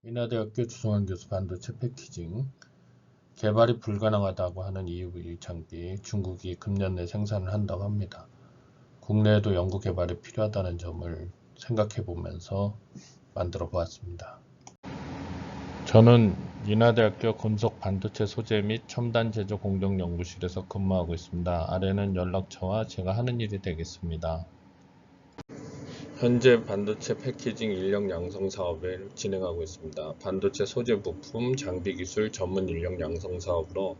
인하대학교 주성환 교수 반도체 패키징 개발이 불가능하다고 하는 EUV 장비 중국이 금년 내 생산을 한다고 합니다. 국내에도 연구 개발이 필요하다는 점을 생각해 보면서 만들어 보았습니다. 저는 인하대학교 금속 반도체 소재 및 첨단 제조 공정 연구실에서 근무하고 있습니다. 아래는 연락처와 제가 하는 일이 되겠습니다. 현재 반도체 패키징 인력 양성 사업을 진행하고 있습니다. 반도체 소재 부품 장비 기술 전문 인력 양성 사업으로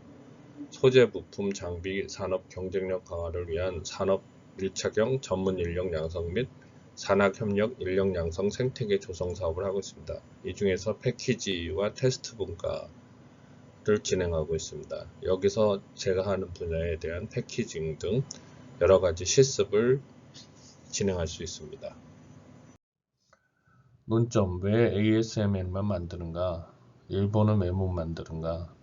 소재 부품 장비 산업 경쟁력 강화를 위한 산업 밀착형 전문 인력 양성 및 산학협력 인력 양성 생태계 조성 사업을 하고 있습니다. 이 중에서 패키지와 테스트 분과를 진행하고 있습니다. 여기서 제가 하는 분야에 대한 패키징 등 여러 가지 실습을 진행할 수 있습니다. 논점: 왜 ASML만 만드는가? 일본은 왜 못 만드는가?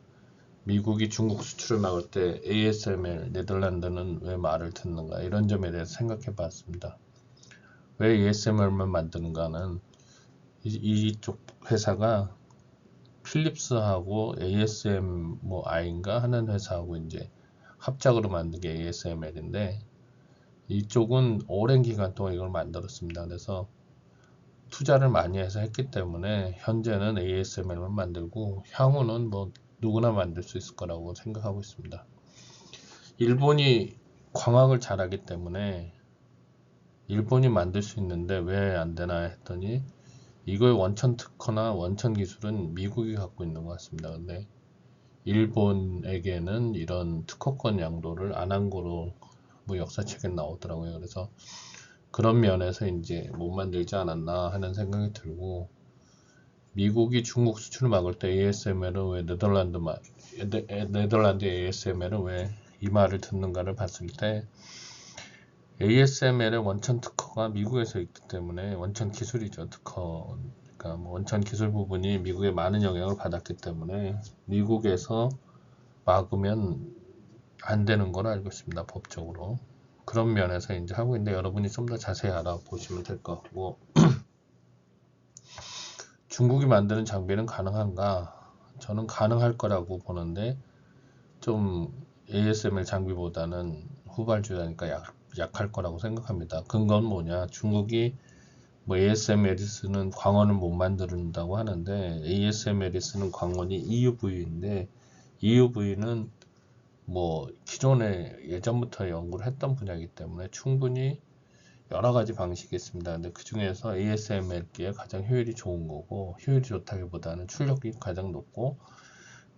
미국이 중국 수출을 막을 때 ASML, 네덜란드는 왜 말을 듣는가? 이런 점에 대해서 생각해 봤습니다. 왜 ASML만 만드는가는 이쪽 회사가 필립스하고 ASM I인가 하는 회사하고 이제 합작으로 만든 게 ASML인데 이쪽은 오랜 기간 동안 이걸 만들었습니다. 그래서 투자를 많이 해서 했기 때문에 현재는 ASML만 만들고 향후는 누구나 만들 수 있을 거라고 생각하고 있습니다. 일본이 광학을 잘하기 때문에 일본이 만들 수 있는데 왜 안 되나 했더니 이거의 원천 특허나 원천 기술은 미국이 갖고 있는 것 같습니다. 근데 일본에게는 이런 특허권 양도를 안 한 거로 역사책에 나오더라고요. 그래서 그런 면에서 이제 못 만들지 않았나 하는 생각이 들고, 미국이 중국 수출을 막을 때 ASML은 왜 네덜란드 ASML은 왜 이 말을 듣는가를 봤을 때 ASML의 원천 특허가 미국에서 있기 때문에 원천 기술이죠. 특허, 그러니까 원천 기술 부분이 미국에 많은 영향을 받았기 때문에 미국에서 막으면 안 되는 걸 알고 있습니다. 법적으로. 그런 면에서 이제 하고 있는데 여러분이 좀 더 자세히 알아보시면 될 것 같고, 중국이 만드는 장비는 가능한가? 저는 가능할 거라고 보는데 좀 ASML 장비보다는 후발주자니까 약할 거라고 생각합니다. 근거는 뭐냐? 중국이 ASML이 쓰는 광원을 못 만든다고 하는데 ASML이 쓰는 광원이 EUV인데 EUV는 기존에 예전부터 연구를 했던 분야이기 때문에 충분히 여러 가지 방식이 있습니다. 근데 그 중에서 ASML기에 가장 효율이 좋은 거고, 효율이 좋다기보다는 출력이 가장 높고,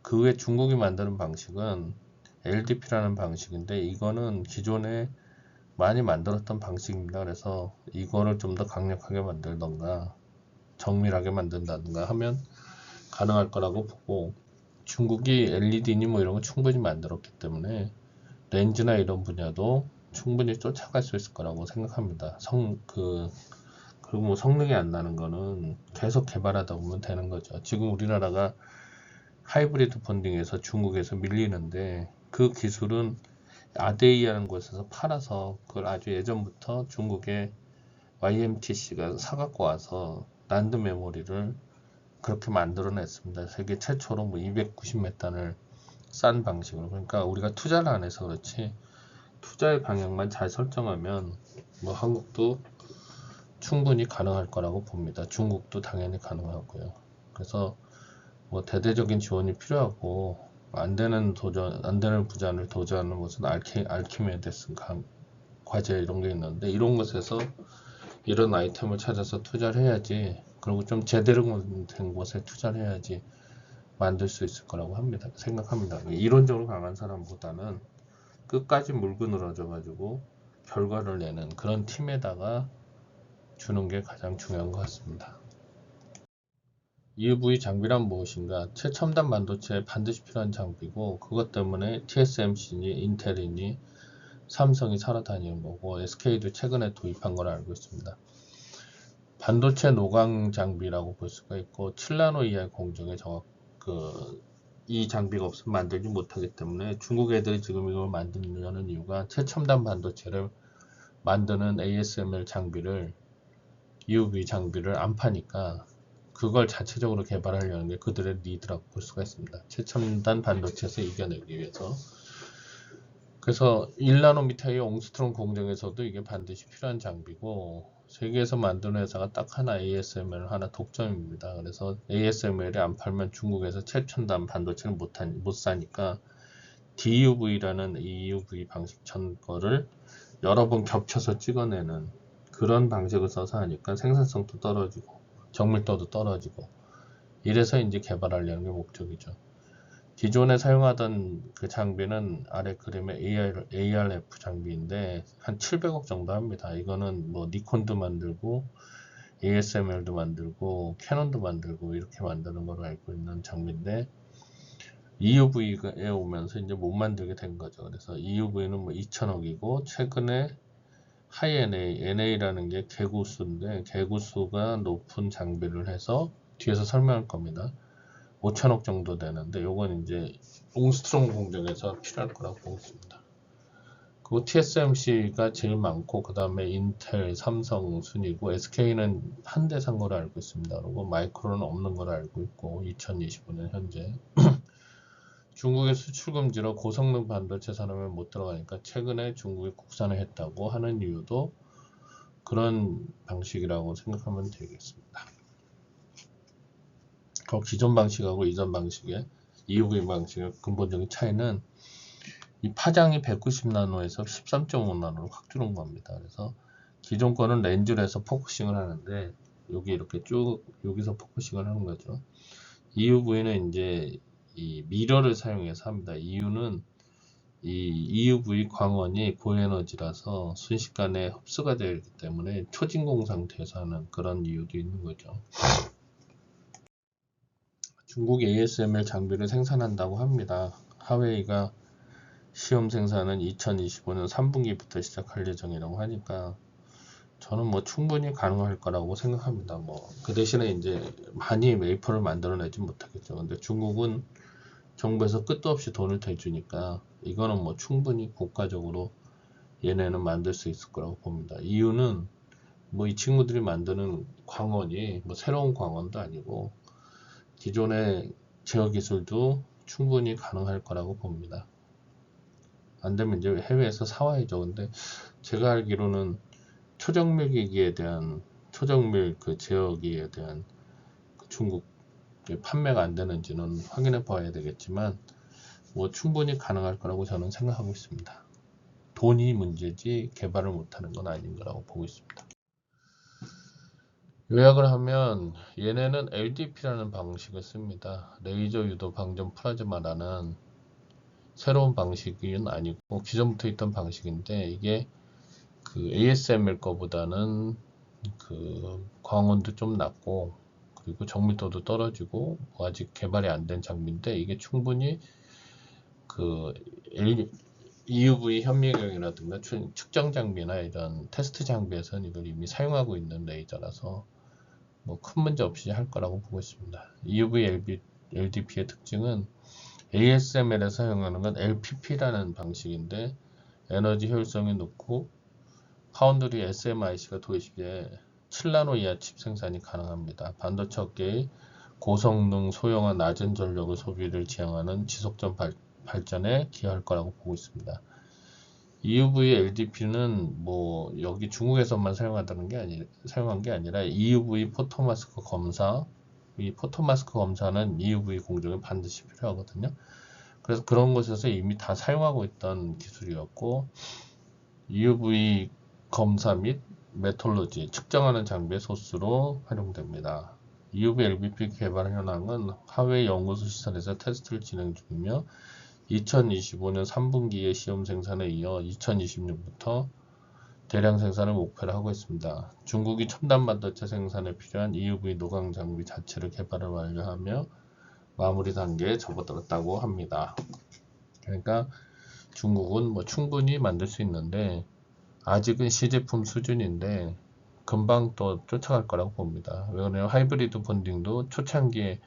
그 외 중국이 만드는 방식은 LDP라는 방식인데 이거는 기존에 많이 만들었던 방식입니다. 그래서 이거를 좀 더 강력하게 만들던가 정밀하게 만든다든가 하면 가능할 거라고 보고, 중국이 LED니 이런 거 충분히 만들었기 때문에 렌즈나 이런 분야도 충분히 쫓아갈 수 있을 거라고 생각합니다. 그리고 성능이 안 나는 거는 계속 개발하다 보면 되는 거죠. 지금 우리나라가 하이브리드 펀딩에서 중국에서 밀리는데 그 기술은 아데이라는 곳에서 팔아서 그걸 아주 예전부터 중국의 YMTC가 사갖고 와서 란드 메모리를 그렇게 만들어냈습니다. 세계 최초로 290몇 단을 싼 방식으로. 그러니까 우리가 투자를 안 해서 그렇지 투자의 방향만 잘 설정하면 한국도 충분히 가능할 거라고 봅니다. 중국도 당연히 가능하고요. 그래서 대대적인 지원이 필요하고 안 되는 부자를 도전하는 것은 알키메데스 과제 이런 게 있는데 이런 것에서 이런 아이템을 찾아서 투자를 해야지. 그리고 좀 제대로 된 곳에 투자를 해야지 만들 수 있을 거라고 생각합니다. 이론적으로 강한 사람보다는 끝까지 물고 늘어져 가지고 결과를 내는 그런 팀에다가 주는 게 가장 중요한 것 같습니다. EUV 장비란 무엇인가? 최첨단 반도체에 반드시 필요한 장비고, 그것 때문에 TSMC니 인텔이니 삼성이 살아 다니는 거고, SK도 최근에 도입한 걸 알고 있습니다. 반도체 노광 장비라고 볼 수가 있고, 7나노 이하의 공정에 이 장비가 없으면 만들지 못하기 때문에 중국 애들이 지금 이걸 만들려는 이유가 최첨단 반도체를 만드는 ASML 장비를 EUV 장비를 안 파니까 그걸 자체적으로 개발하려는 게 그들의 니드라고 볼 수가 있습니다. 최첨단 반도체에서 이겨내기 위해서. 그래서 1나노미터의 옹스트롱 공정에서도 이게 반드시 필요한 장비고, 세계에서 만드는 회사가 딱 하나 ASML 하나 독점입니다. 그래서 ASML이 안 팔면 중국에서 최첨단 반도체를 못 사니까 DUV라는 EUV 방식 전 거를 여러 번 겹쳐서 찍어내는 그런 방식을 써서 하니까 생산성도 떨어지고 정밀도도 떨어지고, 이래서 이제 개발하려는 게 목적이죠. 기존에 사용하던 그 장비는 아래 그림의 ARF 장비인데 한 700억 정도 합니다. 이거는 뭐 니콘도 만들고 ASML도 만들고 캐논도 만들고 이렇게 만드는 걸로 알고 있는 장비인데, EUV에 오면서 이제 못 만들게 된 거죠. 그래서 EUV는 뭐 2천억이고, 최근에 하이 NA라는 게 개구수인데, 개구수가 높은 장비를 해서 뒤에서 설명할 겁니다. 5천억 정도 되는데, 요건 이제 옹스트롱 공정에서 필요할 거라고 보고 있습니다. 그리고 TSMC가 제일 많고, 그 다음에 인텔, 삼성 순이고, SK는 한 대 산 걸로 알고 있습니다. 그리고 마이크론은 없는 걸로 알고 있고, 2025년 현재. 중국의 수출 금지로 고성능 반도체 산업에 못 들어가니까 최근에 중국이 국산을 했다고 하는 이유도 그런 방식이라고 생각하면 되겠습니다. 그 기존 방식하고 이전 방식의 EUV 방식의 근본적인 차이는 이 파장이 190나노에서 13.5나노로 확 줄은 겁니다. 그래서 기존 거는 렌즈를 해서 포커싱을 하는데, 여기 이렇게 쭉 여기서 포커싱을 하는 거죠. EUV는 이제 이 미러를 사용해서 합니다. 이유는 이 EUV 광원이 고에너지라서 순식간에 흡수가 되기 때문에 초진공 상태에서 하는 그런 이유도 있는 거죠. 중국 ASML 장비를 생산한다고 합니다. 하웨이가 시험 생산은 2025년 3분기부터 시작할 예정이라고 하니까 저는 뭐 충분히 가능할 거라고 생각합니다. 뭐 그 대신에 이제 많이 웨이퍼를 만들어내지 못하겠죠. 근데 중국은 정부에서 끝도 없이 돈을 대주니까 이거는 뭐 충분히 국가적으로 얘네는 만들 수 있을 거라고 봅니다. 이유는 뭐 이 친구들이 만드는 광원이 뭐 새로운 광원도 아니고 기존의 제어 기술도 충분히 가능할 거라고 봅니다. 안 되면 이제 해외에서 사와야죠. 근데 제가 알기로는 초정밀 기기에 대한 초정밀 그 제어기에 대한 그 중국 판매가 안 되는지는 확인해 봐야 되겠지만 뭐 충분히 가능할 거라고 저는 생각하고 있습니다. 돈이 문제지 개발을 못하는 건 아닌 거라고 보고 있습니다. 요약을 하면 얘네는 LDP라는 방식을 씁니다. 레이저 유도 방전 플라즈마라는 새로운 방식은 아니고 기존부터 있던 방식인데, 이게 그 ASML 거보다는 그 광원도 좀 낮고 그리고 정밀도도 떨어지고 아직 개발이 안 된 장비인데, 이게 충분히 그 EUV 현미경이라든가 측정 장비나 이런 테스트 장비에서는 이걸 이미 사용하고 있는 레이저라서 뭐 큰 문제 없이 할 거라고 보고 있습니다. EUV LDP의 특징은 ASML에 사용하는 건 LPP라는 방식인데 에너지 효율성이 높고 파운드리 SMIC가 도입시에 7나노 이하 칩 생산이 가능합니다. 반도체 업계의 고성능 소형화 낮은 전력의 소비를 지향하는 지속적 발전에 기여할 거라고 보고 있습니다. EUV LDP는 뭐 여기 중국에서만 사용한 게 아니라 EUV 포토마스크 검사, 이 포토마스크 검사는 EUV 공정에 반드시 필요하거든요. 그래서 그런 곳에서 이미 다 사용하고 있던 기술이었고, EUV 검사 및 메톨로지 측정하는 장비의 소스로 활용됩니다. EUV LDP 개발 현황은 하웨이 연구소 시설에서 테스트를 진행 중이며 2025년 3분기의 시험 생산에 이어 2026부터 대량 생산을 목표로 하고 있습니다. 중국이 첨단 반도체 생산에 필요한 EUV 노광 장비 자체를 개발을 완료하며 마무리 단계에 접어들었다고 합니다. 그러니까 중국은 뭐 충분히 만들 수 있는데 아직은 시제품 수준인데 금방 또 쫓아갈 거라고 봅니다. 왜냐하면 하이브리드 본딩도 초창기에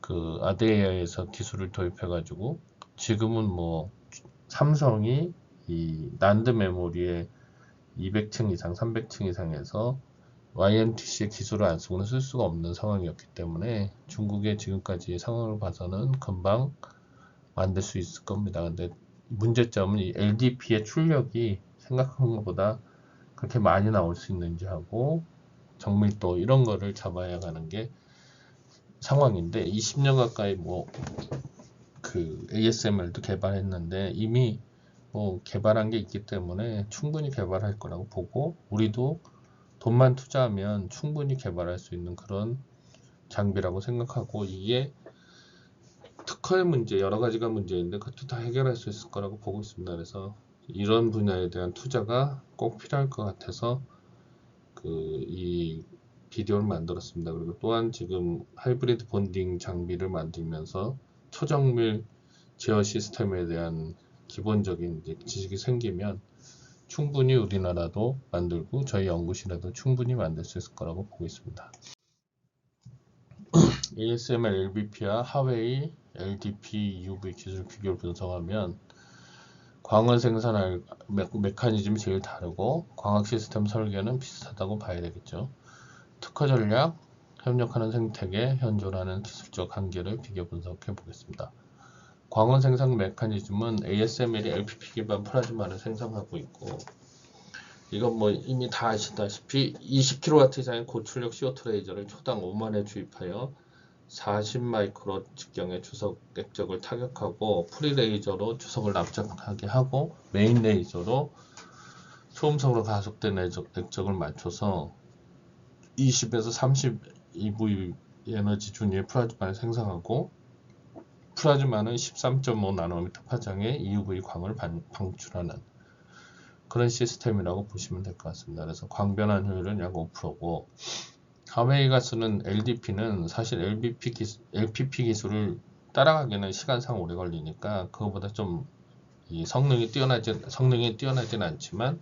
그 아데이아에서 기술을 도입해가지고 지금은 뭐 삼성이 이 난드 메모리에 200층 이상, 300층 이상에서 YMTC의 기술을 안 쓰고는 쓸 수가 없는 상황이었기 때문에 중국의 지금까지 상황을 봐서는 금방 만들 수 있을 겁니다. 근데 문제점은 이 LDP의 출력이 생각한 것보다 그렇게 많이 나올 수 있는지 하고 정밀도 이런 거를 잡아야 가는 게 상황인데 20년 가까이 뭐 그 ASMR도 개발했는데 이미 뭐 개발한 게 있기 때문에 충분히 개발할 거라고 보고 우리도 돈만 투자하면 충분히 개발할 수 있는 그런 장비라고 생각하고 이게 특허의 문제 여러 가지가 문제인데 그것도 다 해결할 수 있을 거라고 보고 있습니다. 그래서 이런 분야에 대한 투자가 꼭 필요할 것 같아서 이 비디오를 만들었습니다. 그리고 또한 지금 하이브리드 본딩 장비를 만들면서 초정밀 제어 시스템에 대한 기본적인 이제 지식이 생기면 충분히 우리나라도 만들고 저희 연구실에도 충분히 만들 수 있을 거라고 보고 있습니다. ASML LBP와 하웨이 LDP UV 기술 비교를 분석하면 광원 생산할 메커니즘이 제일 다르고 광학 시스템 설계는 비슷하다고 봐야 되겠죠. 특허 전략, 협력하는 생태계, 현존하는 기술적 한계를 비교 분석해 보겠습니다. 광원 생산 메커니즘은 ASML이 LPP 기반 플라즈마를 생성하고 있고 이건 뭐 이미 다 아시다시피 20kW 이상의 고출력 CO2 레이저를 초당 5만회 주입하여 40마이크로 직경의 주석 액적을 타격하고 프리 레이저로 주석을 납작하게 하고 메인 레이저로 초음속으로 가속된 액적을 맞춰서 20에서 30 EV 에너지 준위의 플라즈마를 생성하고 플라즈마는 13.5 나노미터 파장의 EUV 광을 방출하는 그런 시스템이라고 보시면 될 것 같습니다. 그래서 광변환 효율은 약 5%고 하웨이가 쓰는 LDP는 사실 LPP 기술을 따라가기는 시간상 오래 걸리니까 그거보다 좀 이 성능이 뛰어나진 않지만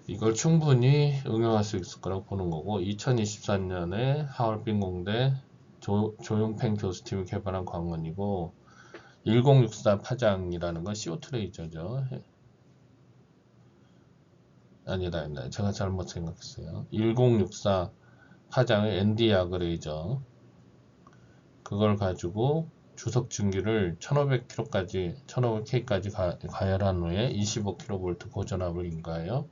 이걸 충분히 응용할 수 있을 거라고 보는 거고 2024년에 하얼빈 공대 조용팽 교수팀이 개발한 광원이고 1064 파장이라는 건 CO2 레이저죠. 아니다. 제가 잘못 생각했어요. 1064 파장의 ND 야그 레이저 그걸 가지고 주석 증기를 1500K까지 가열한 후에 25kV 고전압을 인가하여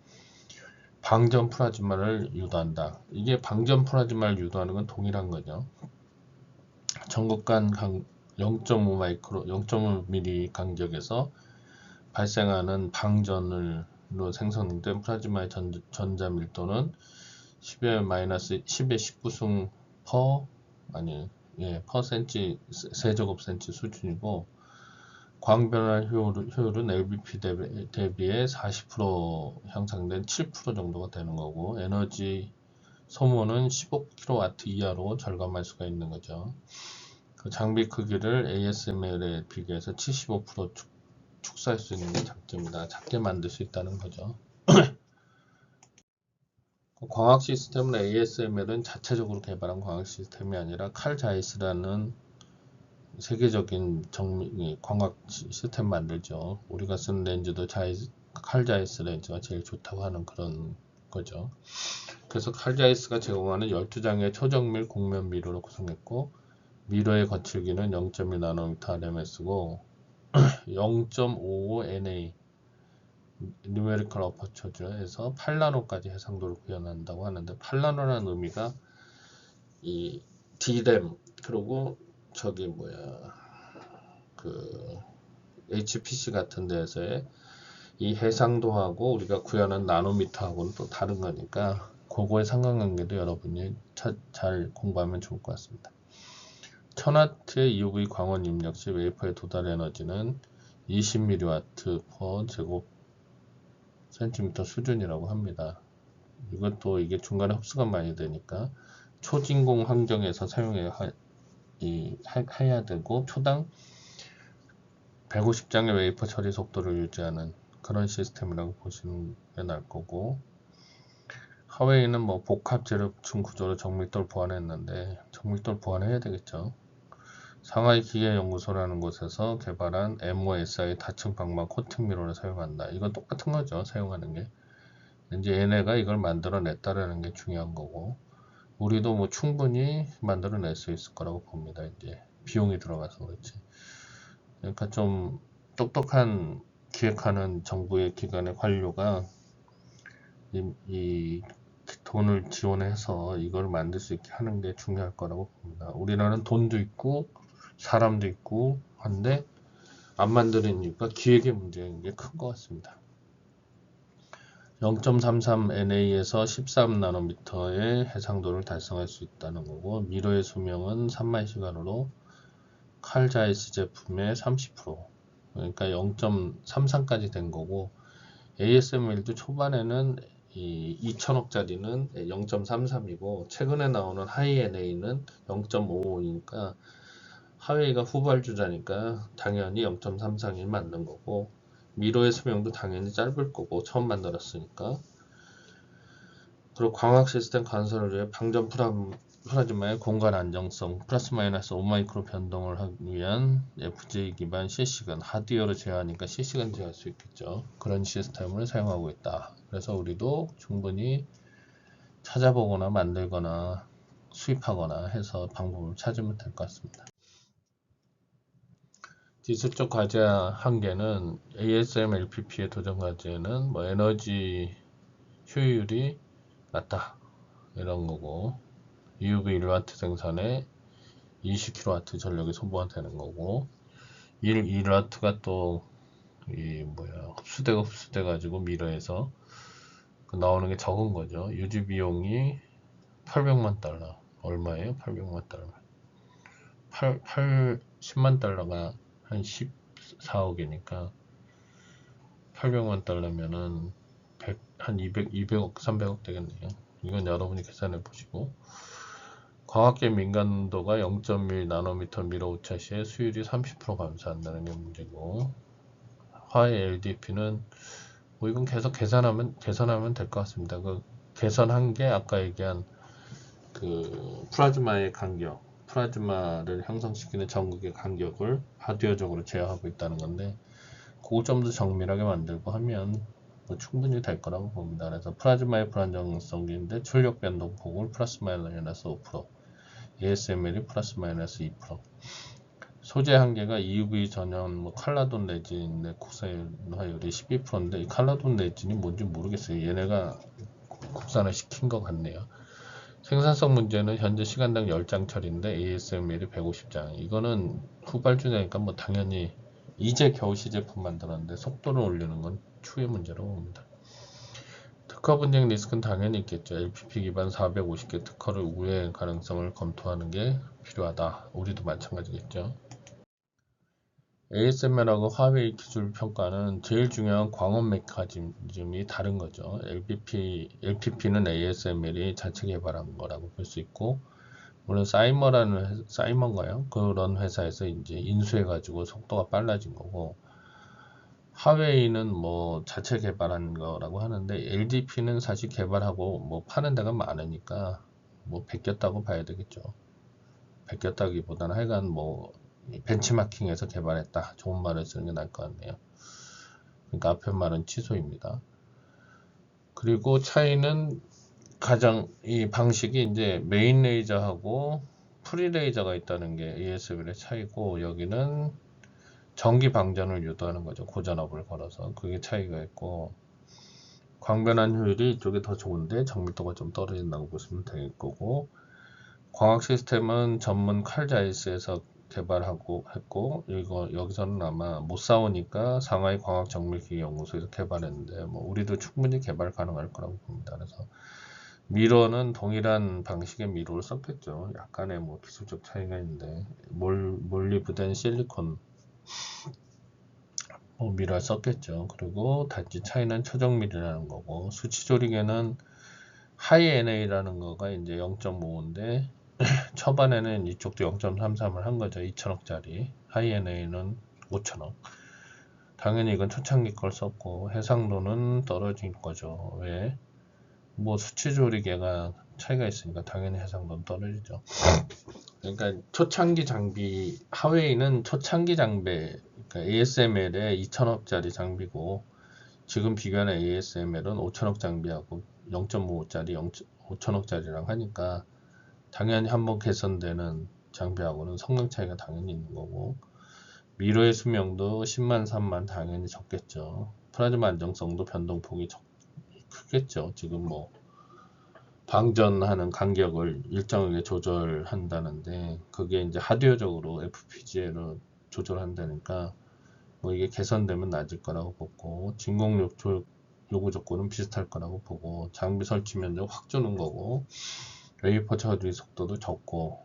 방전 플라즈마를 유도한다. 이게 방전 플라즈마를 유도하는 건 동일한 거죠. 전극간 0.5mm 간격에서 발생하는 방전으로 생성된 플라즈마의 전자 밀도는 10의 마이너스 10의 19승 퍼 세제곱 센치 수준이고 광변환 효율은 LBP 대비에 40% 향상된 7% 정도가 되는 거고 에너지 소모는 15kW 이하로 절감할 수가 있는 거죠. 그 장비 크기를 ASML에 비교해서 75% 축소할 수 있는 게 장점입니다. 작게 만들 수 있다는 거죠. 광학 시스템은 ASML은 자체적으로 개발한 광학 시스템이 아니라 칼 자이스라는 세계적인 광학 시스템 만들죠. 우리가 쓰는 렌즈도 칼 자이스 렌즈가 제일 좋다고 하는 그런 거죠. 그래서 칼 자이스가 제공하는 12장의 초정밀 곡면 미러로 구성했고 미러의 거칠기는 0.1 나노미터 RMS고 0.55 NA 뉴메리컬 어퍼처에서 8나노까지 해상도를 구현한다고 하는데 8나노라는 의미가 이 D램 그리고 그 HPC 같은 데서의 이 해상도하고 우리가 구현한 나노미터하고는 또 다른 거니까 그거의 상관관계도 여러분이 잘 공부하면 좋을 것 같습니다. 1000W의 EUV 광원 입력 시 웨이퍼의 도달 에너지는 20mW per 제곱 센티미터 수준이라고 합니다. 이것도 이게 중간에 흡수가 많이 되니까 초진공 환경에서 사용해야 되고 초당 150장의 웨이퍼 처리 속도를 유지하는 그런 시스템이라고 보시는 게 나을 거고 하웨이는 뭐 복합 재료층 구조로 정밀도를 보완했는데 정밀도를 보완해야 되겠죠. 상하이 기계연구소라는 곳에서 개발한 MOSI 다층 방막 코팅 미러를 사용한다. 이건 똑같은 거죠. 사용하는 게 이제 얘네가 이걸 만들어냈다라는 게 중요한 거고, 우리도 뭐 충분히 만들어낼 수 있을 거라고 봅니다. 이제 비용이 들어가서 그렇지. 그러니까 좀 똑똑한 기획하는 정부의 기관의 관료가 이 돈을 지원해서 이걸 만들 수 있게 하는 게 중요할 거라고 봅니다. 우리나라는 돈도 있고 사람도 있고 한데 안 만드니까 기획의 문제인 게 큰 것 같습니다. 0.33 NA에서 13나노미터의 해상도를 달성할 수 있다는 거고, 미러의 수명은 3만 시간으로 칼 자이스 제품의 30%, 그러니까 0.33까지 된 거고, ASML도 초반에는 이 2천억짜리는 0.33이고 최근에 나오는 하이 NA는 0.55이니까 하웨이가 후발주자니까 당연히 0.33이 맞는 거고, 미러의 수명도 당연히 짧을 거고 처음 만들었으니까. 그리고 광학 시스템 간섭을 위해 방전 플라즈마의 공간 안정성 플러스 마이너스 5마이크로 변동을 하기 위한 FJ 기반 실시간 하드웨어로 제어하니까 실시간 제어할 수 있겠죠. 그런 시스템을 사용하고 있다. 그래서 우리도 충분히 찾아보거나 만들거나 수입하거나 해서 방법을 찾으면 될 것 같습니다. 기술적 과제 한계는 ASM LPP의 도전 과제는 뭐 에너지 효율이 낮다 이런 거고, EUV 1W 생산에 20kW 전력이 소모가 되는 거고, 1W가 또 흡수돼 가지고 미러에서 나오는 게 적은 거죠. 유지 비용이 800만 달러. 얼마예요? 800만 달러. 10만 달러가 한 14억이니까 800만 달러면은 한 200억, 300억 되겠네요. 이건 여러분이 계산해 보시고, 광학계 민감도가 0.1 나노미터 미러 오차 시에 수율이 30% 감소한다는 게 문제고, 화해 LDP는 뭐 이건 계속 개선하면 될 것 같습니다. 그 개선한 게 아까 얘기한 그 플라즈마의 간격, 플라즈마를 형성시키는 전극의 간격을 하드웨어적으로 제어하고 있다는 건데, 그거 좀 더 정밀하게 만들고 하면 뭐 충분히 될 거라고 봅니다. 그래서 플라즈마의 불안정성인데 출력 변동폭을 플러스 마이너스 5%, ASML이 플러스 마이너스 2%. 소재 한계가 EUV 전용 뭐 칼라돈 레진의 국산화율이 12%인데 이 칼라돈 레진이 뭔지 모르겠어요. 얘네가 국산화 시킨 것 같네요. 생산성 문제는 현재 시간당 10장 처리인데 ASML이 150장. 이거는 후발주자니까 뭐 당연히 이제 겨우 시제품 만들었는데 속도를 올리는 건 추후의 문제라고 봅니다. 특허 분쟁 리스크는 당연히 있겠죠. LPP 기반 450개 특허를 우회 가능성을 검토하는 게 필요하다. 우리도 마찬가지겠죠. ASML하고 화웨이 기술 평가는 제일 중요한 광원 메커니즘이 다른 거죠. LPP는 ASML이 자체 개발한 거라고 볼 수 있고, 물론 사이먼가요? 그런 회사에서 이제 인수해가지고 속도가 빨라진 거고, 화웨이는 뭐 자체 개발한 거라고 하는데 LDP는 사실 개발하고 뭐 파는 데가 많으니까 뭐 베꼈다고 봐야 되겠죠. 베꼈다기보다는 하여간 뭐 벤치마킹해서 개발했다. 좋은 말을 쓰는 게 나을 것 같네요. 그러니까 앞에 말은 취소입니다. 그리고 차이는 가장 이 방식이 이제 메인 레이저하고 프리 레이저가 있다는 게 ASML의 차이고, 여기는 전기 방전을 유도하는 거죠. 고전압을 걸어서. 그게 차이가 있고, 광변환 효율이 이쪽이 더 좋은데 정밀도가 좀 떨어진다고 보시면 될 거고, 광학 시스템은 전문 칼자이스에서 개발하고 했고, 여기서는 아마 못 싸우니까 상하이 광학정밀기계연구소에서 개발했는데, 뭐 우리도 충분히 개발 가능할 거라고 봅니다. 그래서 미러는 동일한 방식의 미러를 썼겠죠. 약간의 뭐 기술적 차이가 있는데, 몰리브덴 실리콘 미러를 썼겠죠. 그리고 단지 차이는 초정밀이라는 거고, 수치조리개는 하이 NA라는 거가 이제 0.5인데 초반에는 이쪽도 0.33을 한 거죠. 2천억짜리. 하이 NA는 5천억. 당연히 이건 초창기 걸 썼고 해상도는 떨어진 거죠. 왜? 뭐 수치조리개가 차이가 있으니까 당연히 해상도는 떨어지죠. 그러니까 초창기 장비, 하웨이는 초창기 장비, 그러니까 ASML의 2천억짜리 장비고 지금 비교하는 ASML은 5천억 장비하고 0.5짜리 5천억짜리랑 하니까 당연히 한번 개선되는 장비하고는 성능 차이가 당연히 있는 거고, 미러의 수명도 10만 3만 당연히 적겠죠. 프라즈마 안정성도 변동폭이 크겠죠. 지금 뭐 방전하는 간격을 일정하게 조절한다는데, 그게 이제 하드웨어적으로 FPGA로 조절한다니까 뭐 이게 개선되면 낮을 거라고 보고, 진공 요구 조건은 비슷할 거라고 보고, 장비 설치 면적 확 주는 거고, 웨이퍼 처리 속도도 적고,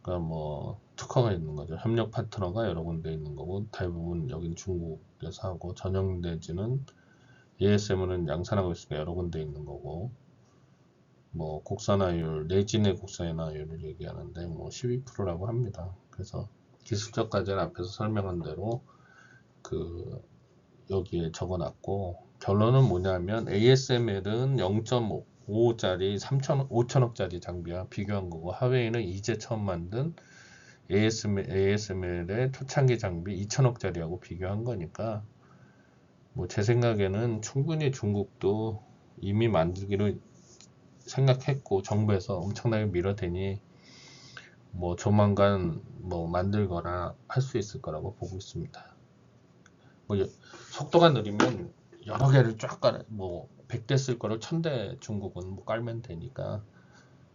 그러니까 뭐 특허가 있는 거죠. 협력 파트너가 여러 군데 있는 거고, 대부분 여긴 중국에서 하고, 전용 내지는 ASM은 양산하고 있으니까 여러 군데 있는 거고, 뭐 국산화율, 내진의 국산화율을 얘기하는데 뭐 12%라고 합니다. 그래서 기술적 과제는 앞에서 설명한 대로 그 여기에 적어놨고, 결론은 뭐냐면 ASML은 0.5짜리 5천억짜리 장비와 비교한 거고, 하웨이는 이제 처음 만든 ASML의 초창기 장비 2천억짜리하고 비교한 거니까, 뭐 제 생각에는 충분히 중국도 이미 만들기로 생각했고 정부에서 엄청나게 밀어대니 뭐 조만간 뭐 만들거나 할 수 있을 거라고 보고 있습니다. 뭐 속도가 느리면 여러 개를 쫙 깔아, 뭐 100대 쓸 거를 1000대 중국은 뭐 깔면 되니까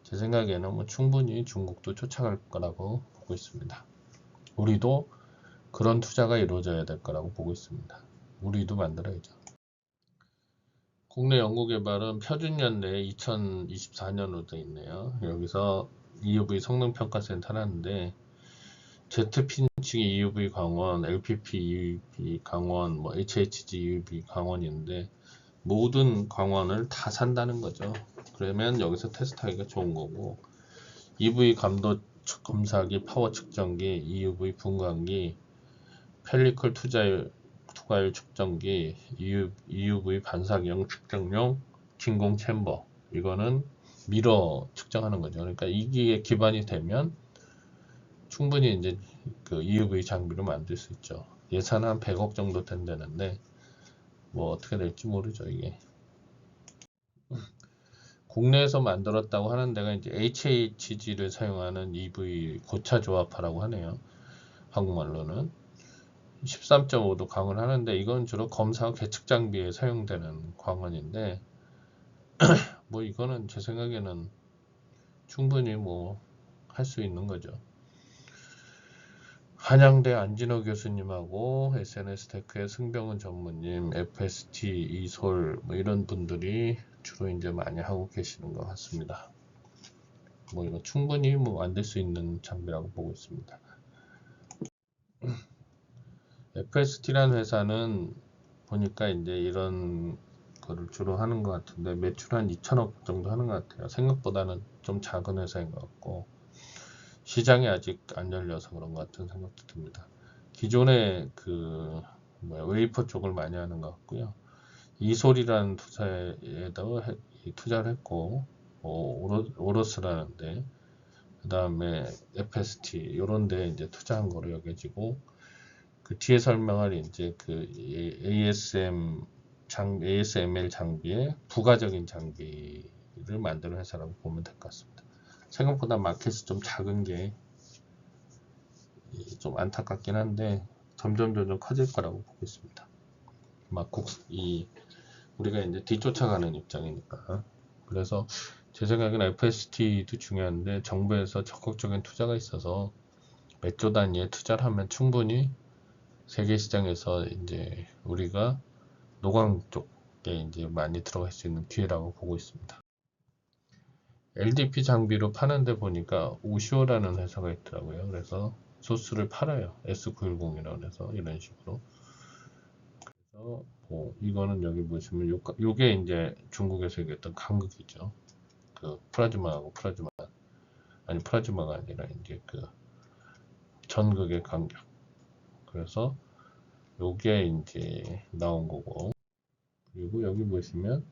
제 생각에는 뭐 충분히 중국도 쫓아갈 거라고 보고 있습니다. 우리도 그런 투자가 이루어져야 될 거라고 보고 있습니다. 우리도 만들어야죠. 국내 연구개발은 표준연내 2024년으로 되어 있네요. 여기서 EUV 성능평가센터라는데, Z핀치기 EUV 강원, LPP EUV 강원, 뭐 HHG EUV 강원인데 모든 강원을 다 산다는 거죠. 그러면 여기서 테스트하기가 좋은 거고, EUV 감도 검사기, 파워 측정기, EUV 분광기, 펠리클 투과율 측정기, EUV 반사경 측정용 진공 챔버, 이거는 미러 측정하는 거죠. 그러니까 이게 기반이 되면 충분히 이제 그 EUV 장비로 만들 수 있죠. 예산은 한 100억 정도 된다는데 뭐 어떻게 될지 모르죠, 이게. 국내에서 만들었다고 하는 데가 이제 HHG를 사용하는 EV 고차 조합파라고 하네요. 한국말로는 13.5도 광을 하는데, 이건 주로 검사와 계측 장비에 사용되는 광원인데 뭐 이거는 제 생각에는 충분히 뭐 할 수 있는 거죠. 한양대 안진호 교수님하고 SNS 테크의 승병훈 전무님, FST, 이솔 뭐 이런 분들이 주로 이제 많이 하고 계시는 것 같습니다. 뭐 이거 충분히 뭐 만들 수 있는 장비라고 보고 있습니다. FST라는 회사는 보니까 이제 이런 거를 주로 하는 것 같은데, 매출 한 2천억 정도 하는 것 같아요. 생각보다는 좀 작은 회사인 것 같고, 시장이 아직 안 열려서 그런 것 같은 생각도 듭니다. 기존에 그 웨이퍼 쪽을 많이 하는 것 같고요. 이솔이라는 투자에도 투자를 했고, 오로스라는데, 그 다음에 FST 이런 데 이제 투자한 거로 여겨지고, 그 뒤에 설명할 이제 그 ASML 장비의 부가적인 장비를 만드는 회사라고 보면 될 것 같습니다. 생각보다 마켓이 좀 작은 게 좀 안타깝긴 한데 점점 커질 거라고 보고 있습니다. 우리가 이제 뒤쫓아가는 입장이니까. 그래서 제 생각에는 FST도 중요한데 정부에서 적극적인 투자가 있어서 몇 조 단위의 투자를 하면 충분히 세계 시장에서 이제 우리가 노광 쪽에 이제 많이 들어갈 수 있는 기회라고 보고 있습니다. LDP 장비로 파는데 보니까 오시오라는 회사가 있더라고요. 그래서 소스를 팔아요. S910이라고 해서 이런 식으로. 그래서 뭐 이거는 여기 보시면 요게 이제 중국에서 얘기했던 간극이죠. 그 프라즈마가 아니라 이제 그 전극의 간격. 그래서 요게 이제 나온 거고, 그리고 여기 보시면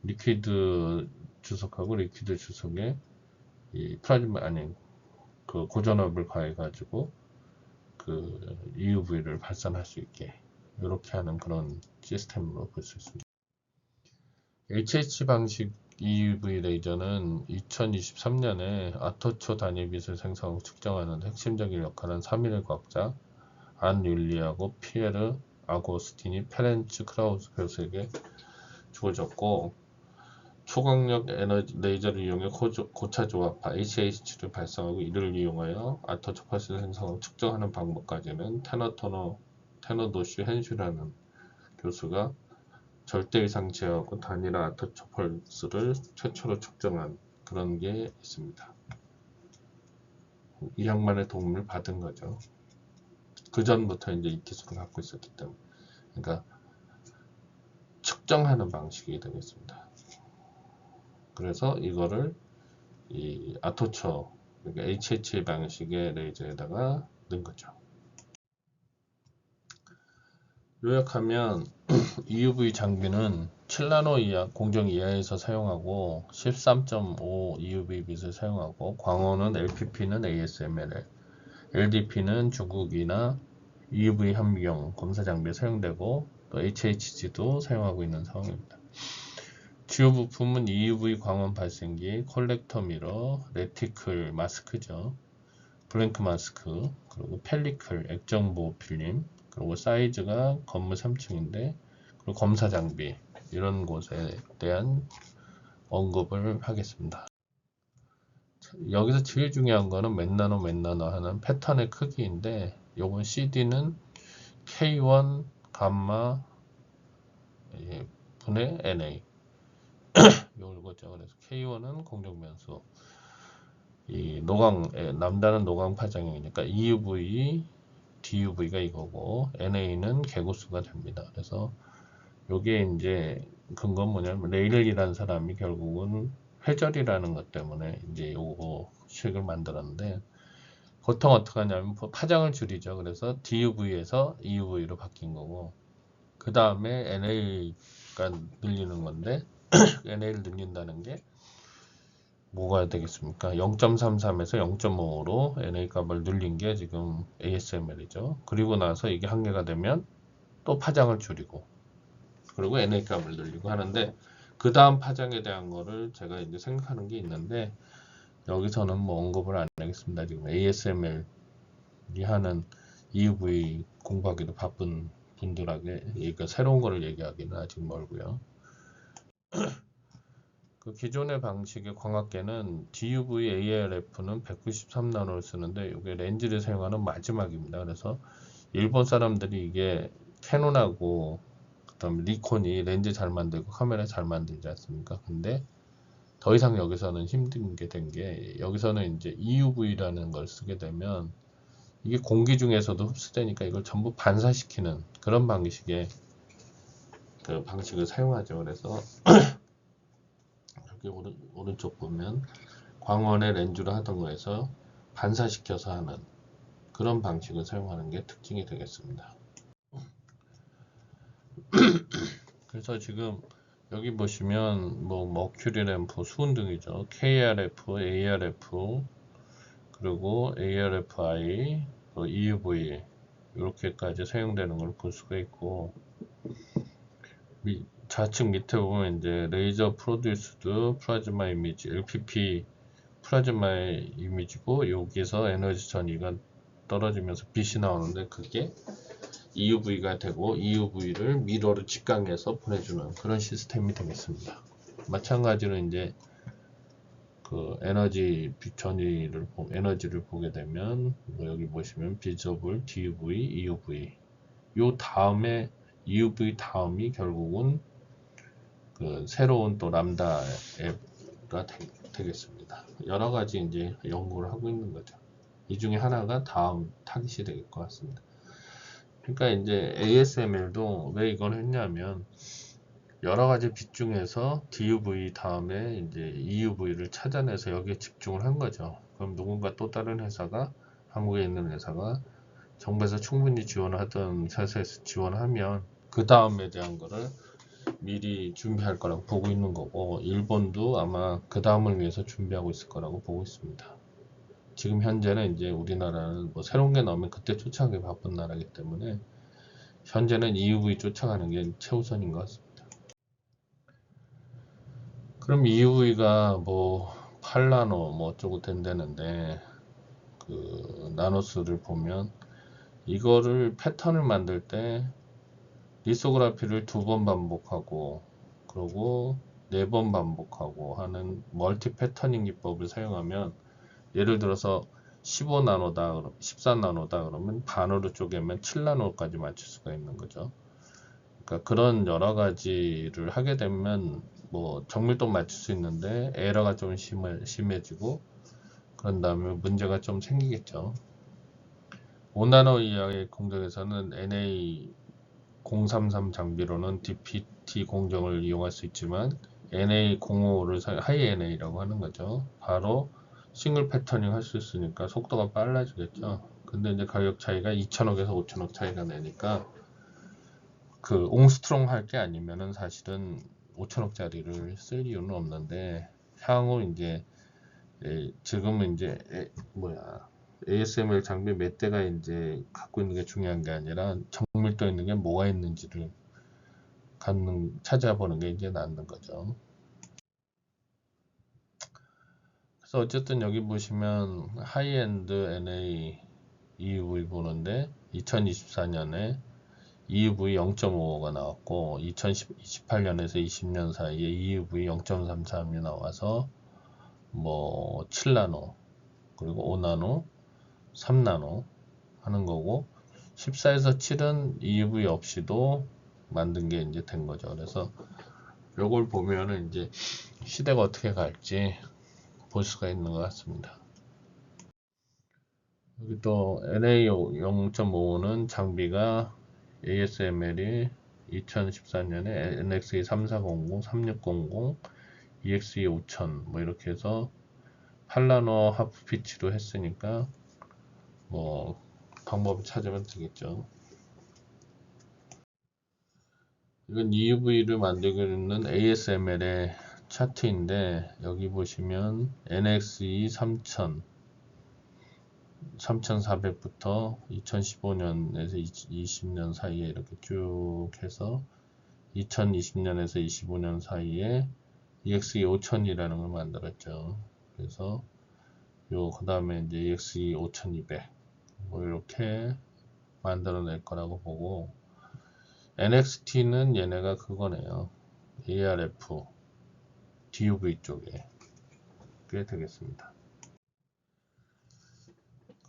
리퀴드 주석하고 리퀴드 주석에 이 프라즈마 아닌 그 고전압을 가해가지고 그 EUV를 발산할 수 있게 이렇게 하는 그런 시스템으로 볼 수 있습니다. HH 방식 EUV 레이저는 2023년에 아토초 단위 빛을 생성하고 측정하는 핵심적인 역할은 3일 과학자 안 율리하고 피에르 아고스티니 페렌츠 크라우스 교수에게 주어졌고, 초광력 에너지 레이저를 이용해 고차 조합파 HH를 발생하고 이를 이용하여 아토초 펄스를 생성하고 측정하는 방법까지는 테너도슈 헨슈라는 교수가 절대 이상 제어하고 단일화 아토초 펄스를 최초로 측정한 그런 게 있습니다. 이 양반의 도움을 받은 거죠. 그 전부터 이제 이 기술을 갖고 있었기 때문에. 그러니까 측정하는 방식이 되겠습니다. 그래서 이거를 이 아토초, 그러니까 HH 방식의 레이저에다가 넣은 거죠. 요약하면 EUV 장비는 7나노 이하 공정 이하에서 사용하고 13.5 EUV 빛을 사용하고 광원은 LPP는 ASML, LDP는 중국이나 EUV 현미경 검사 장비에 사용되고 또 HHG도 사용하고 있는 상황입니다. 주요 부품은 EUV 광원 발생기, 콜렉터 미러, 레티클 마스크죠. 블랭크 마스크, 그리고 펠리클, 액정 보호 필름, 그리고 사이즈가 건물 3층인데, 그리고 검사 장비, 이런 곳에 대한 언급을 하겠습니다. 여기서 제일 중요한 거는 몇 나노 하는 패턴의 크기인데, 요건 CD는 K1 감마 분의 NA. 요거죠. 그래서 K1은 공정변수. 이 남다른 노광 파장이니까 EUV, DUV가 이거고, NA는 개구수가 됩니다. 그래서 요게 이제 근거는 뭐냐면, 레일이라는 사람이 결국은 회절이라는 것 때문에 이제 요거 식을 만들었는데, 보통 어떻게 하냐면 파장을 줄이죠. 그래서 DUV에서 EUV로 바뀐 거고, 그 다음에 NA가 늘리는 건데, NA를 늘린다는 게 뭐가 되겠습니까? 0.33에서 0.5로 NA 값을 늘린 게 지금 ASML이죠. 그리고 나서 이게 한계가 되면 또 파장을 줄이고, 그리고 NA 값을 늘리고 하는데, 그 다음 파장에 대한 거를 제가 이제 생각하는 게 있는데, 여기서는 뭐 언급을 안 하겠습니다. 지금 ASML이 하는 EUV 공부하기도 바쁜 분들에게 그러니까 새로운 거를 얘기하기는 아직 멀고요. 그 기존의 방식의 광학계는 DUV ARF는 193나노를 쓰는데, 이게 렌즈를 사용하는 마지막입니다. 그래서 일본 사람들이 이게 캐논하고 그다음 니콘이 렌즈 잘 만들고 카메라 잘 만들지 않습니까? 근데 더 이상 여기서는 힘든 게 된 게, 여기서는 이제 EUV라는 걸 쓰게 되면 이게 공기 중에서도 흡수되니까 이걸 전부 반사시키는 그런 방식의 그 방식을 사용하죠. 그래서 여기 오른쪽 보면 광원의 렌즈로 하던 거에서 반사시켜서 하는 그런 방식을 사용하는 게 특징이 되겠습니다. 그래서 지금 여기 보시면 뭐 머큐리 램프 수은등이죠. KRF, ARF, 그리고 ARFI, EUV 이렇게까지 사용되는 걸 볼 수가 있고, 좌측 밑에 보면 이제 레이저 프로듀스드 플라즈마 이미지 LPP 플라즈마의 이미지고, 여기서 에너지 전이가 떨어지면서 빛이 나오는데 그게 EUV가 되고, EUV를 미러로 직강해서 보내주는 그런 시스템이 되겠습니다. 마찬가지로 이제 그 에너지 전이를 에너지를 보게 되면 뭐 여기 보시면 비저블, DUV, EUV 요 다음에 EUV 다음이 결국은 그 새로운 또 람다가 되겠습니다. 여러 가지 이제 연구를 하고 있는 거죠. 이 중에 하나가 다음 타깃이 될 것 같습니다. 그러니까 이제 ASML도 왜 이걸 했냐면, 여러 가지 빛 중에서 DUV 다음에 이제 EUV를 찾아내서 여기에 집중을 한 거죠. 그럼 누군가 또 다른 회사가, 한국에 있는 회사가 정부에서 충분히 지원하던 회사에서 지원하면 그 다음에 대한 거를 미리 준비할 거라고 보고 있는 거고, 일본도 아마 그 다음을 위해서 준비하고 있을 거라고 보고 있습니다. 지금 현재는 이제 우리나라는 뭐 새로운 게 나오면 그때 쫓아가기 바쁜 나라이기 때문에 현재는 EUV 쫓아가는 게 최우선인 것 같습니다. 그럼 EUV가 뭐 8나노 뭐 어쩌고 된다는데 그 나노스를 보면 이거를 패턴을 만들 때 리소그라피를 2번 반복하고 그리고 4번 반복하고 하는 멀티 패터닝 기법을 사용하면 예를 들어서 15나노다, 14나노다 그러면 반으로 쪼개면 7나노까지 맞출 수가 있는 거죠. 그러니까 그런 여러 가지를 하게 되면 뭐 정밀도 맞출 수 있는데 에러가 좀 심해지고 그런 다음에 문제가 좀 생기겠죠. 5나노 이하의 공정에서는 NA033 장비로는 DPT 공정을 이용할 수 있지만 NA05를 하이 NA라고 하는 거죠. 바로 싱글 패터닝 할 수 있으니까 속도가 빨라지겠죠. 근데 이제 가격 차이가 2천억에서 5천억 차이가 나니까 그 옹스트롱 할 게 아니면은 사실은 5천억짜리를 쓸 이유는 없는데 향후 이제 지금은 이제 ASML 장비 몇 대가 이제 갖고 있는 게 중요한 게 아니라 정밀도 있는 게 뭐가 있는지를 찾아보는 게 이제 낫는 거죠. 그래서 어쨌든 여기 보시면 하이엔드 NA EUV 보는데 2024년에 EUV 0.55가 나왔고 2028년에서 20년 사이에 EUV 0.33이 나와서 뭐 7나노 그리고 5나노 3나노 하는 거고 14에서 7은 EUV 없이도 만든 게 이제 된 거죠. 그래서 요걸 보면은 이제 시대가 어떻게 갈지 볼 수가 있는 것 같습니다. 여기 또 NA 0.55는 장비가 ASML이 2014년에 NXE 3400, 3600, EXE 5000 뭐 이렇게 해서 8나노 하프 피치로 했으니까 뭐 방법을 찾으면 되겠죠. 이건 EUV를 만들고 있는 ASML의 차트인데 여기 보시면 NXE 3000 3400부터 2015년에서 20년 사이에 이렇게 쭉 해서 2020년에서 25년 사이에 EXE 5000이라는 걸 만들었죠. 그래서 그 다음에 이제 EXE 5200 뭐 이렇게 만들어낼 거라고 보고 NXT는 얘네가 그거네요. ARF DUV 쪽에 꽤 되겠습니다.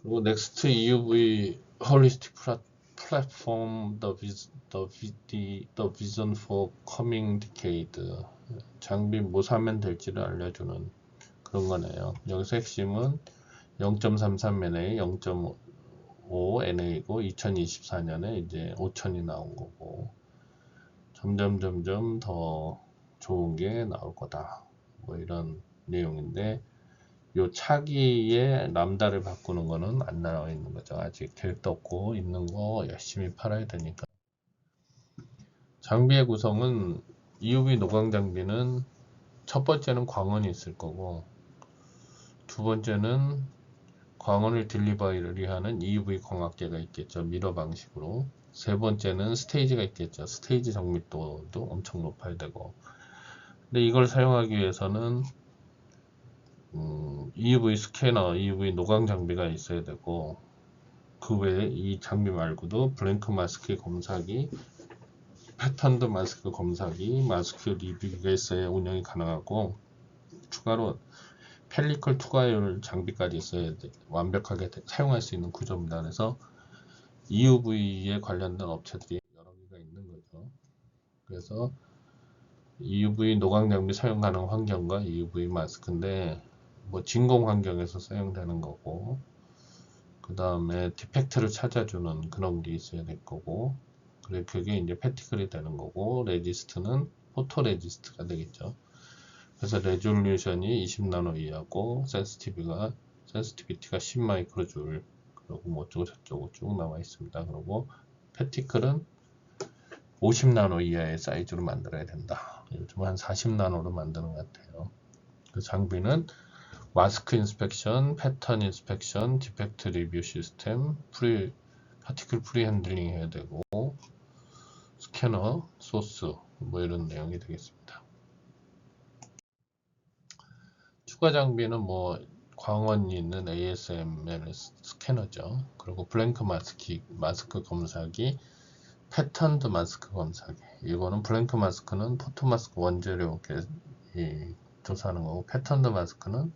그리고 넥스트 EUV 홀리스틱 플랫폼 the vision for coming decade 장비 뭐 사면 될지를 알려주는 그런 거네요. 여기서 핵심은 0.33NA, 0.5NA고 2024년에 이제 5000이 나온 거고 점점 더 좋은 게 나올 거다. 뭐 이런 내용인데 요 차기에 람다를 바꾸는 거는 안 나와 있는 거죠. 아직 계획도 없고 있는 거 열심히 팔아야 되니까. 장비의 구성은 EUV 노광 장비는 첫 번째는 광원이 있을 거고 두 번째는 광원을 딜리버리하는 EUV 광학계가 있겠죠. 미러 방식으로. 세 번째는 스테이지가 있겠죠. 스테이지 정밀도도 엄청 높아야 되고. 근데 이걸 사용하기 위해서는 EUV 스캐너, EUV 노광 장비가 있어야 되고 그 외에 이 장비 말고도 블랭크 마스크 검사기, 패턴드 마스크 검사기, 마스크 리뷰기가 있어야 운영이 가능하고 추가로 펠리컬 투과율 장비까지 있어야 완벽하게 사용할 수 있는 구조입니다. 그래서 EUV에 관련된 업체들이 여러 개가 있는 거죠. 그래서 EUV 노광 장비 사용 가능 환경과 EUV 마스크인데 뭐 진공 환경에서 사용되는 거고 그 다음에 디펙트를 찾아주는 그런 게 있어야 될 거고 그래 그게 이제 패티클이 되는 거고 레지스트는 포토 레지스트가 되겠죠. 그래서 레졸루션이 20나노 이하고 센시티비티가 10 마이크로줄 그리고 뭐 어쩌고 저쩌고 쭉 나와 있습니다. 그리고 패티클은 50나노 이하의 사이즈로 만들어야 된다. 요즘 한 40나노로 만드는 것 같아요. 그 장비는 마스크 인스펙션, 패턴 인스펙션, 디펙트 리뷰 시스템, 파티클 프리 핸들링 해야 되고 스캐너, 소스 뭐 이런 내용이 되겠습니다. 추가 장비는 뭐 광원이 있는 ASML 스캐너죠. 그리고 블랭크 마스크 검사기, 패턴드 마스크 검사기. 이거는 블랭크 마스크는 포토 마스크 원재료 조사하는 거고, 패턴드 마스크는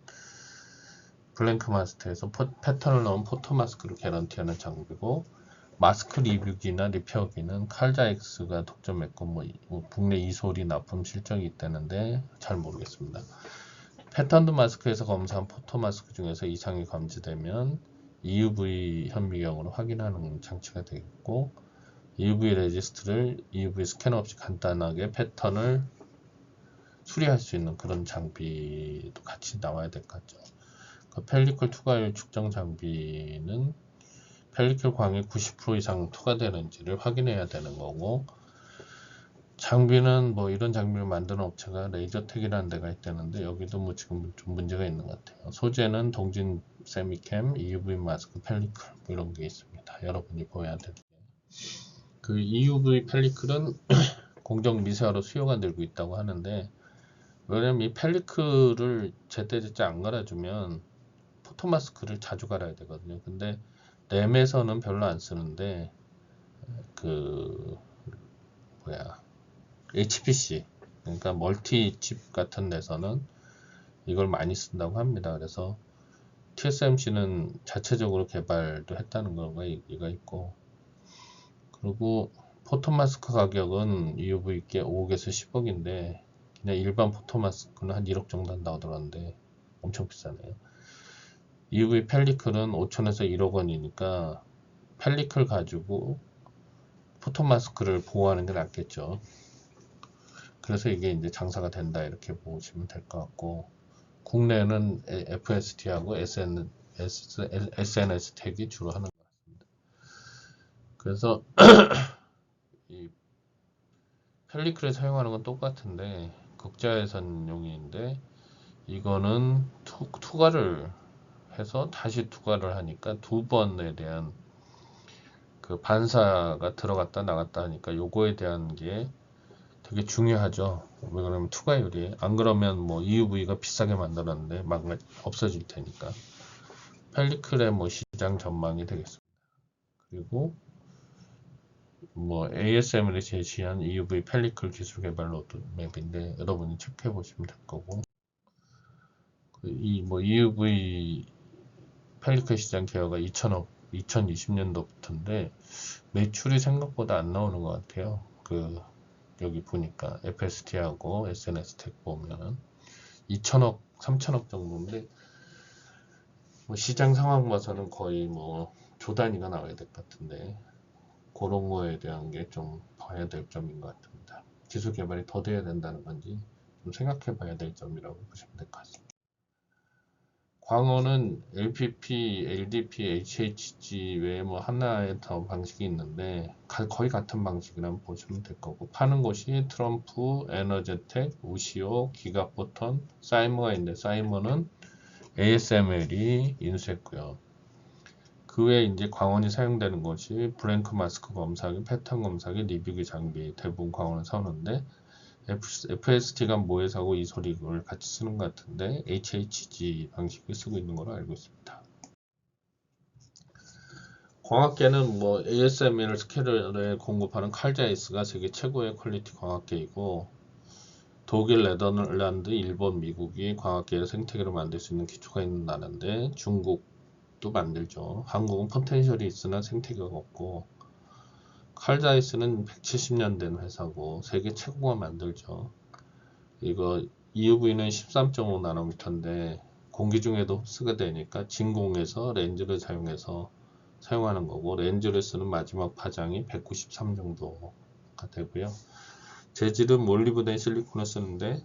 블랭크 마스크에서 패턴을 넣은 포토 마스크를 개런티하는 장비고, 마스크 리뷰기나 리페어기는 칼자엑스가 독점했고, 뭐 국내 이소리 납품 실적이 있다는데 잘 모르겠습니다. 패턴드 마스크에서 검사한 포토 마스크 중에서 이상이 감지되면 EUV 현미경으로 확인하는 장치가 되겠고, EUV 레지스트를 EUV 스캐너 없이 간단하게 패턴을 수리할 수 있는 그런 장비도 같이 나와야 될 것 같죠. 그 펠리클 투과율 측정 장비는 펠리클 광이 90% 이상 투과되는지를 확인해야 되는 거고, 장비는 뭐 이런 장비를 만드는 업체가 레이저텍이라는 데가 있다는데 여기도 뭐 지금 좀 문제가 있는 것 같아요. 소재는 동진 세미캠, EUV 마스크, 펠리클 뭐 이런 게 있습니다. 여러분이 보여야 될 게. 그 EUV 펠리클은 공정 미세화로 수요가 늘고 있다고 하는데, 왜냐면 이 펠리클을 제때제때 안 갈아주면 포토 마스크를 자주 갈아야 되거든요. 근데 램에서는 별로 안 쓰는데 그 HPC, 그러니까 멀티칩 같은 데서는 이걸 많이 쓴다고 합니다. 그래서 TSMC는 자체적으로 개발도 했다는 거가 얘기가 있고, 그리고 포토마스크 가격은 EUV께 5억에서 10억인데 그냥 일반 포토마스크는 한 1억 정도 한다고 들었는데 엄청 비싸네요. EUV 펠리클은 5천에서 1억 원이니까 펠리클 가지고 포토마스크를 보호하는 게 낫겠죠. 그래서 이게 이제 장사가 된다 이렇게 보시면 될 것 같고, 국내는 FST하고 SNS 택이 주로 하는 것 같습니다. 그래서 이 펠리클에 사용하는 건 똑같은데 극자외선용인데 이거는 투과를 해서 다시 투과를 하니까 두 번에 대한 그 반사가 들어갔다 나갔다 하니까 요거에 대한 게 되게 중요하죠. 왜 그러면 투과율이, 안 그러면 뭐 EUV가 비싸게 만들었는데 막 없어질 테니까. 펠리클의 뭐 시장 전망이 되겠습니다. 그리고 뭐 ASML이 제시한 EUV 펠리클 기술 개발 로드맵인데 여러분이 체크해 보시면 될 거고, 이 뭐 EUV 펠리클 시장 개요가 2020년도부터인데 매출이 생각보다 안 나오는 것 같아요. 그 여기 보니까 FST하고 SNS텍 보면은 2천억, 3천억 정도인데 뭐 시장 상황 봐서는 거의 뭐 조 단위가 나와야 될 것 같은데 그런 거에 대한 게 좀 봐야 될 점인 것 같습니다. 기술 개발이 더 돼야 된다는 건지 좀 생각해 봐야 될 점이라고 보시면 될 것 같습니다. 광원은 LPP, LDP, HHG 외에 뭐 하나의 더 방식이 있는데 거의 같은 방식이라고 보시면 될 거고, 파는 곳이 트럼프, 에너제텍, 우시오, 기가포턴, 사이머가 있는데 사이머는 ASML이 인수했고요. 그 외에 이제 광원이 사용되는 것이 블랭크 마스크 검사기, 패턴 검사기, 리뷰기 장비 대부분 광원을 사오는데 FST가 모회사고 이소리를 같이 쓰는 것 같은데 HHG 방식을 쓰고 있는 걸로 알고 있습니다. 광학계는 뭐 ASML 스캐너를 공급하는 칼자이스가 세계 최고의 퀄리티 광학계이고, 독일, 네덜란드, 일본, 미국이 광학계를 생태계로 만들 수 있는 기초가 있는 나라인데 중국도 만들죠. 한국은 포텐셜이 있으나 생태계가 없고, 칼자이스는 170년 된 회사고 세계 최고가 만들죠. 이거 EUV는 13.5 나노미터인데 공기 중에도 흡수가 되니까 진공에서 렌즈를 사용해서 사용하는 거고, 렌즈를 쓰는 마지막 파장이 193 정도가 되고요. 재질은 몰리브덴 실리콘을 쓰는데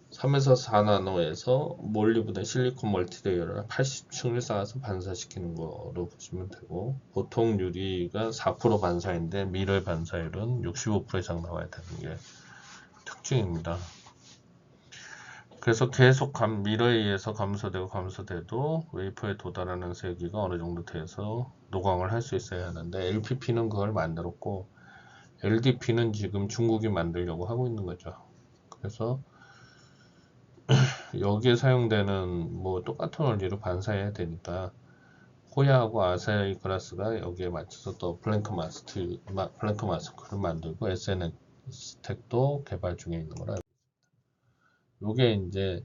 3에서 4나노에서 몰리브덴 실리콘 멀티레이어를 80층을 쌓아서 반사시키는 거로 보시면 되고, 보통 유리가 4% 반사인데 미러의 반사율은 65% 이상 나와야 되는 게 특징입니다. 그래서 계속 미러에 의해서 감소돼도 웨이퍼에 도달하는 세기가 어느 정도 돼서 노광을 할 수 있어야 하는데 LPP는 그걸 만들었고, LDP는 지금 중국이 만들려고 하고 있는 거죠. 그래서 여기에 사용되는 뭐 똑같은 원리로 반사해야 되니까 호야하고 아사히 글라스가 여기에 맞춰서 또 플랭크 마스크를 만들고 SNS 스택도 개발 중에 있는 거라. 요게 이제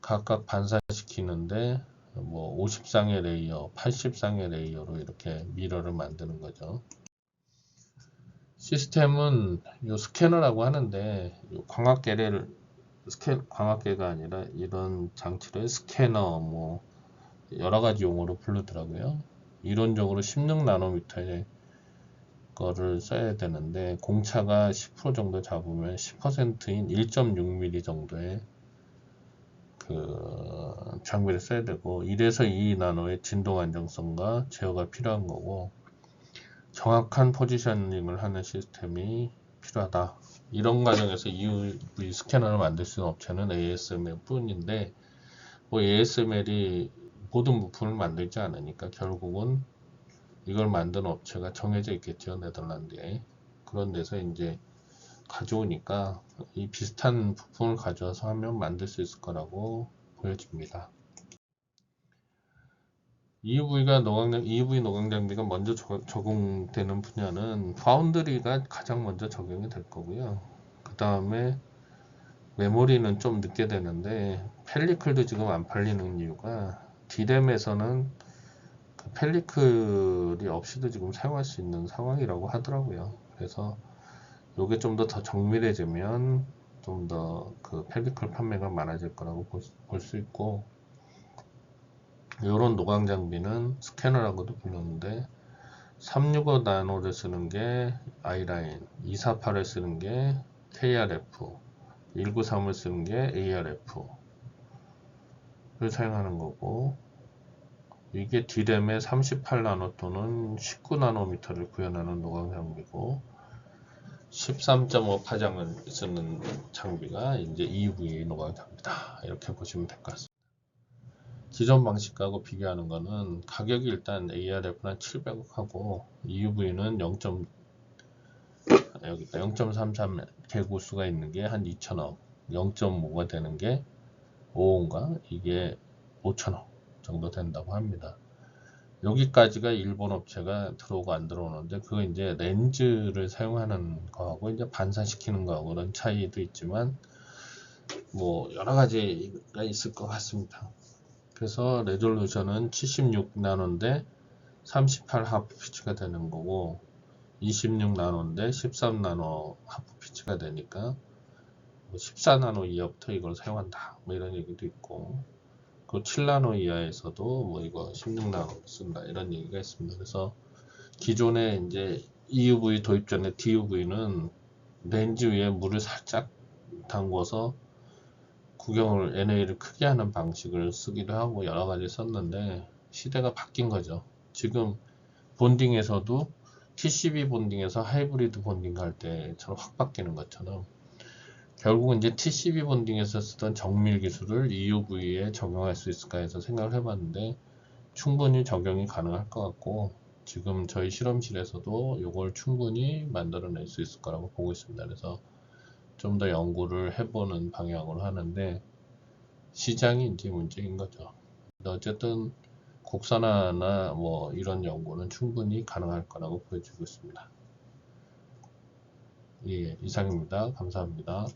각각 반사시키는데 뭐 50쌍의 레이어, 80쌍의 레이어로 이렇게 미러를 만드는 거죠. 시스템은 요 스캐너라고 하는데 요 광학계가 아니라 이런 장치를 스캐너 뭐 여러 가지 용어로 부르더라고요. 이론적으로 16나노미터의 거를 써야 되는데 공차가 10% 정도 잡으면 10%인 1.6mm 정도의 그 장비를 써야 되고 1에서 2나노의 진동 안정성과 제어가 필요한 거고 정확한 포지셔닝을 하는 시스템이 필요하다. 이런 과정에서 EUV 스캐너를 만들 수 있는 업체는 ASML 뿐인데 뭐 ASML이 모든 부품을 만들지 않으니까 결국은 이걸 만든 업체가 정해져 있겠죠. 네덜란드에. 그런 데서 이제 가져오니까 이 비슷한 부품을 가져와서 하면 만들 수 있을 거라고 보여집니다. EUV 노광 장비가 먼저 적용되는 분야는 파운드리가 가장 먼저 적용이 될 거고요. 그 다음에 메모리는 좀 늦게 되는데 펠리클도 지금 안 팔리는 이유가 D램에서는 그 펠리클이 없이도 지금 사용할 수 있는 상황이라고 하더라고요. 그래서 이게 좀 더 정밀해지면 좀 더 그 펠리클 판매가 많아질 거라고 볼 수 있고 이런 노광 장비는 스캐너라고도 부르는데 365 나노를 쓰는 게 I라인, 248을 쓰는 게 KRF, 193을 쓰는 게 ARF를 사용하는 거고 이게 D램의 38나노 또는 19나노미터를 구현하는 노광 장비고 13.5 파장을 쓰는 장비가 이제 EUV 노광 장비다. 이렇게 보시면 될 것 같습니다. 기존 방식하고 비교하는 거는 가격이 일단 ARF는 700억 하고 EUV는 0.33 개구수가 있는 게 한 2천억, 0.5가 되는 게 5호인가 이게 5천억 정도 된다고 합니다. 여기까지가 일본 업체가 들어오고 안 들어오는데 그거 이제 렌즈를 사용하는 거하고 이제 반사시키는 거하고는 차이도 있지만 뭐 여러 가지가 있을 것 같습니다. 그래서 레졸루션은 76나노인데 38 하프 피치가 되는 거고 26나노인데 13나노 하프 피치가 되니까 14나노 이하부터 이걸 사용한다 뭐 이런 얘기도 있고 그 7나노 이하에서도 뭐 이거 16나노 쓴다 이런 얘기가 있습니다. 그래서 기존에 이제 EUV 도입 전에 DUV는 렌즈 위에 물을 살짝 담궈서 구경을 NA를 크게 하는 방식을 쓰기도 하고 여러 가지 썼는데 시대가 바뀐 거죠. 지금 본딩에서도 TCB 본딩에서 하이브리드 본딩 할 때처럼 확 바뀌는 것처럼 결국은 이제 TCB 본딩에서 쓰던 정밀 기술을 EUV에 적용할 수 있을까 해서 생각을 해봤는데 충분히 적용이 가능할 것 같고 지금 저희 실험실에서도 이걸 충분히 만들어낼 수 있을 거라고 보고 있습니다. 그래서 좀 더 연구를 해보는 방향으로 하는데 시장이 이제 문제인 거죠. 어쨌든 국산화나 뭐 이런 연구는 충분히 가능할 거라고 보여지고 있습니다. 예, 이상입니다. 감사합니다.